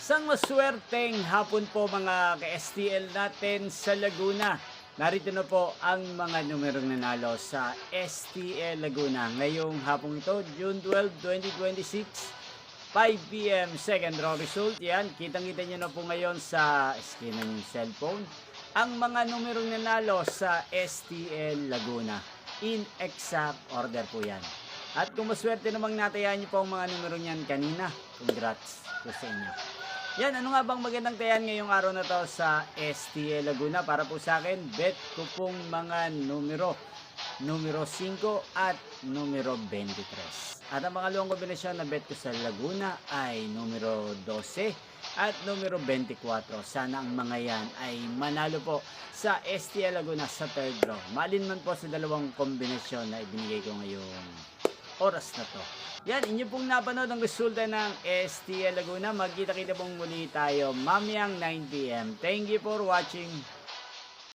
Isang maswerteng hapon po mga ka-STL natin sa Laguna. Narito na po ang mga numerong nanalo sa STL Laguna. Ngayong hapong ito, June 12, 2026, 5 p.m. second draw result. Yan, kitang-kita nyo na po ngayon sa screen ng cellphone ang mga numerong nanalo sa STL Laguna. In exact order po yan. At kung maswerte namang natayaan nyo po ang mga numero niyan kanina, congrats po sa inyo. Yan, ano nga bang magandang tayan ngayong araw na to sa STL Laguna? Para po sa akin, bet ko pong mga numero 5 at numero 23. At ang pangalawang kombinasyon na bet ko sa Laguna ay numero 12 at numero 24. Sana ang mga yan ay manalo po sa STL Laguna sa third draw. Malin man po sa dalawang kombinasyon na ibinigay ko ngayong oras na to. Yan, inyo pong napanood ang resulta ng STL Laguna. Magkita-kita pong muli tayo mamayang 9 p.m. Thank you for watching.